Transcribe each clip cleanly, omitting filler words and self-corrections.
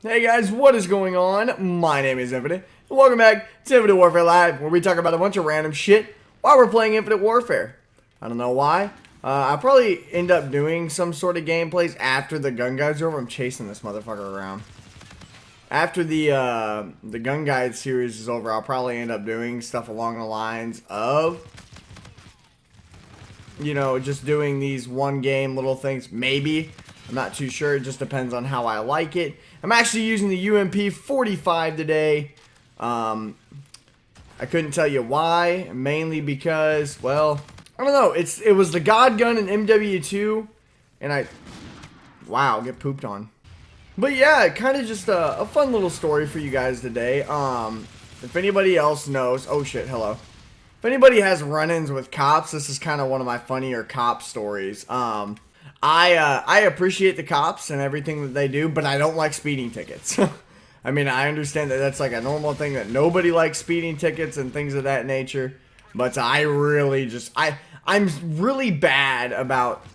Hey guys, what is going on? My name is Infinite, and welcome back to Infinite Warfare Live, where we talk about a bunch of random shit while we're playing Infinite Warfare. I don't know why. I'll probably end up doing some sort of gameplays after the gun guide's over. I'm chasing this motherfucker around. After the gun guide series is over, I'll probably end up doing stuff along the lines of, you know, just doing these one game little things. Maybe. I'm not too sure. It just depends on how I like it. I'm actually using the UMP 45 today. I couldn't tell you why. Mainly because, well, I don't know. It was the God Gun in MW2. And wow, get pooped on. But yeah, kind of just a fun little story for you guys today. If anybody else knows, oh shit, hello. If anybody has run-ins with cops, this is kind of one of my funnier cop stories. I appreciate the cops and everything that they do, but I don't like speeding tickets. I mean, I understand that that's like a normal thing, that nobody likes speeding tickets and things of that nature. But I really just, I'm really bad about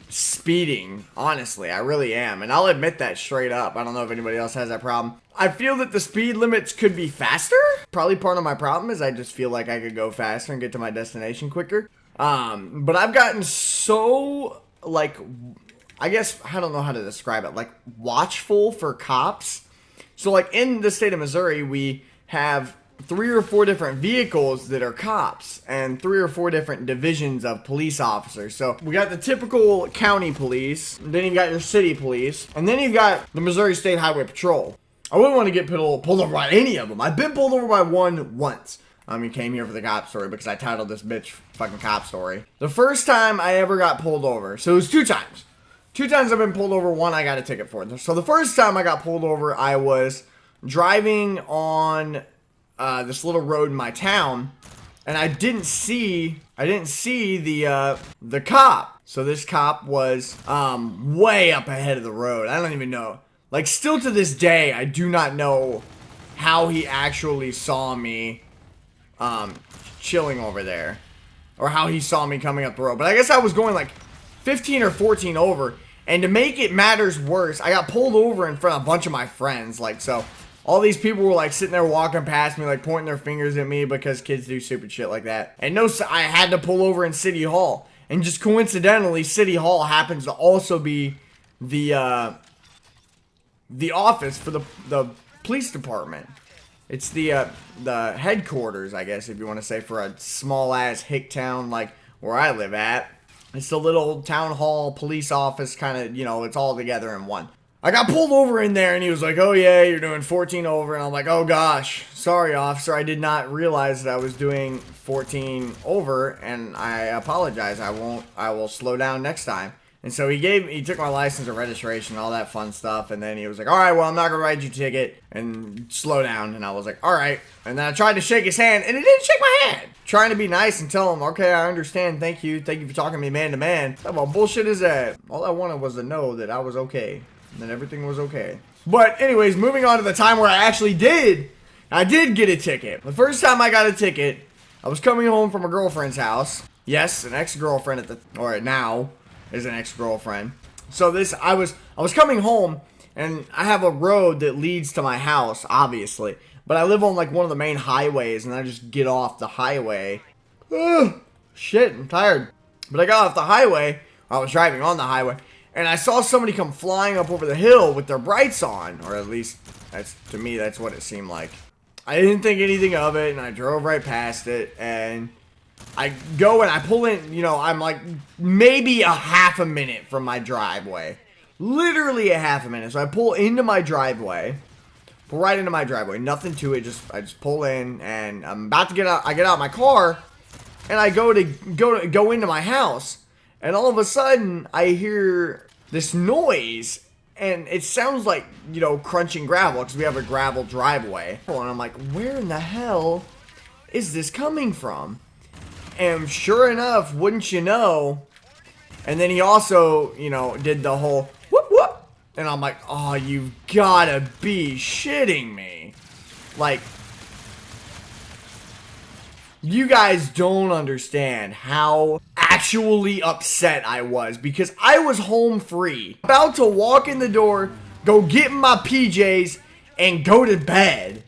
speeding, honestly. I really am. And I'll admit that straight up. I don't know if anybody else has that problem. I feel that the speed limits could be faster. Probably part of my problem is I just feel like I could go faster and get to my destination quicker. But I've gotten so, like, I guess, I don't know how to describe it, like, watchful for cops. So, like, in the state of Missouri, we have 3 or 4 different vehicles that are cops and 3 or 4 different divisions of police officers. So we got the typical county police, then you've got your city police, and then you've got the Missouri State Highway Patrol. I wouldn't want to get pulled over by any of them. I've been pulled over by one once. He came here for the cop story because I titled this bitch fucking cop story. The first time I ever got pulled over, so it was 2 times. 2 times I've been pulled over, one I got a ticket for. So the first time I got pulled over, I was driving on this little road in my town, and I didn't see the cop. So this cop was way up ahead of the road. I don't even know. Like, still to this day, I do not know how he actually saw me chilling over there, or how he saw me coming up the road. But I guess I was going like 15 or 14 over, and to make it matters worse, I got pulled over in front of a bunch of my friends. Like, so all these people were like sitting there walking past me, like pointing their fingers at me because kids do stupid shit like that. And no, I had to pull over in City Hall, and just coincidentally, City Hall happens to also be the office for the police department. It's the headquarters, I guess, if you want to say, for a small-ass hick town like where I live at. It's the little town hall police office, kind of, you know, it's all together in one. I got pulled over in there, and he was like, oh yeah, you're doing 14 over, and I'm like, oh gosh, sorry officer, I did not realize that I was doing 14 over, and I apologize. I will slow down next time. And so he took my license and registration, all that fun stuff, and then he was like, alright, well, I'm not gonna write you a ticket, and slow down. And I was like, alright. And then I tried to shake his hand, and he didn't shake my hand. Trying to be nice and tell him, okay, I understand, thank you for talking to me man to man. What about bullshit is that? All I wanted was to know that I was okay, and that everything was okay. But anyways, moving on to the time where I did get a ticket. The first time I got a ticket, I was coming home from a girlfriend's house. Yes, an ex-girlfriend now is an ex-girlfriend. So I was coming home, and I have a road that leads to my house, obviously. But I live on like one of the main highways, and I just get off the highway. Ugh, shit, I'm tired. But I got off the highway, I was driving on the highway, and I saw somebody come flying up over the hill with their brights on. Or at least, to me, that's what it seemed like. I didn't think anything of it, and I drove right past it, and I go and I pull in, you know, I'm like maybe a half a minute from my driveway. Literally a half a minute. So I pull into my driveway. Pull right into my driveway. Nothing to it. I just pull in, and I'm about to get out. I get out of my car, and I go into my house. And all of a sudden, I hear this noise, and it sounds like, you know, crunching gravel, because we have a gravel driveway. And I'm like, where in the hell is this coming from? And sure enough, wouldn't you know, and then he also, you know, did the whole whoop whoop, and I'm like, oh, you've gotta be shitting me. Like, you guys don't understand how actually upset I was, because I was home free, about to walk in the door go get in my PJs, and go to bed.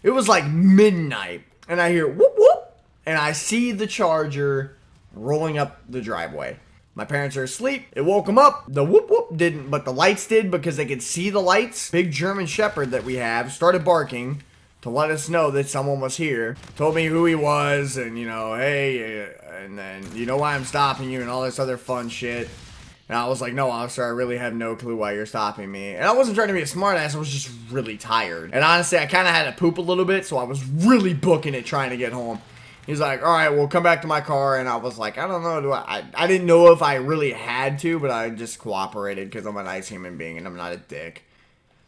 It was like midnight, and I hear whoop whoop, and I see the Charger rolling up the driveway. My parents are asleep. It woke them up. The whoop whoop didn't, but the lights did because they could see the lights. Big German Shepherd that we have started barking to let us know that someone was here. Told me who he was and, you know, hey, and then, you know why I'm stopping you and all this other fun shit. And I was like, no, officer, I really have no clue why you're stopping me. And I wasn't trying to be a smartass. I was just really tired. And honestly, I kind of had to poop a little bit, so I was really booking it trying to get home. He's like, all right, well, come back to my car. And I was like, I don't know. I didn't know if I really had to, but I just cooperated because I'm a nice human being and I'm not a dick.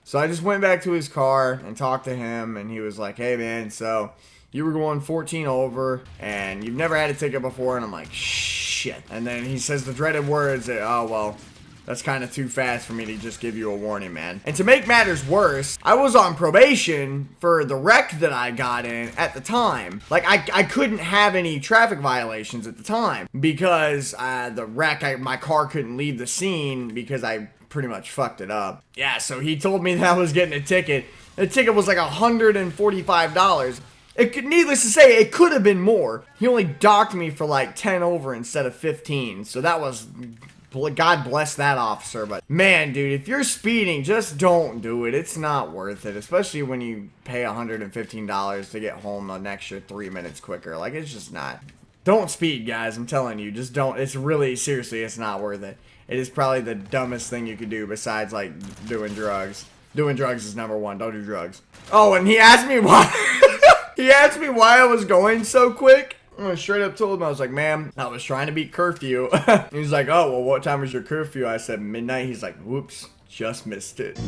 So I just went back to his car and talked to him. And he was like, hey, man, so you were going 14 over and you've never had a ticket before. And I'm like, shit. And then he says the dreaded words that, oh, well, that's kind of too fast for me to just give you a warning, man. And to make matters worse, I was on probation for the wreck that I got in at the time. Like, I couldn't have any traffic violations at the time because the wreck, my car couldn't leave the scene because I pretty much fucked it up. Yeah, so he told me that I was getting a ticket. The ticket was like $145. Needless to say, it could have been more. He only docked me for like 10 over instead of 15. So that was, God bless that officer. But man, dude, if you're speeding, just don't do it. It's not worth it. Especially when you pay $115 to get home an extra 3 minutes quicker. Like, it's just not. Don't speed, guys. I'm telling you. Just don't. It's really, seriously, it's not worth it. It is probably the dumbest thing you could do besides, like, doing drugs. Doing drugs is number one. Don't do drugs. Oh, and he asked me why. He asked me why I was going so quick. I straight up told him, I was like, ma'am, I was trying to beat curfew. He's like, oh, well, what time was your curfew? I said, midnight. He's like, whoops, just missed it.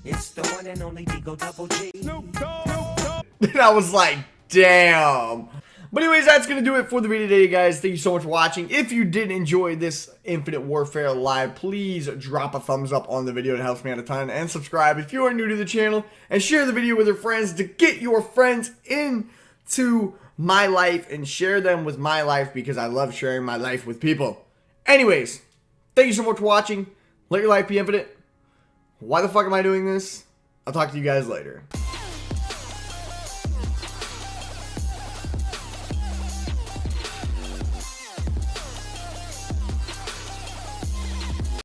It's the one and only Digo Double G. And I was like, damn. But anyways, that's going to do it for the video today, guys. Thank you so much for watching. If you did enjoy this Infinite Warfare Live, please drop a thumbs up on the video. It helps me out a ton. And subscribe if you are new to the channel. And share the video with your friends to get your friends into my life. And share them with my life because I love sharing my life with people. Anyways, thank you so much for watching. Let your life be infinite. Why the fuck am I doing this? I'll talk to you guys later.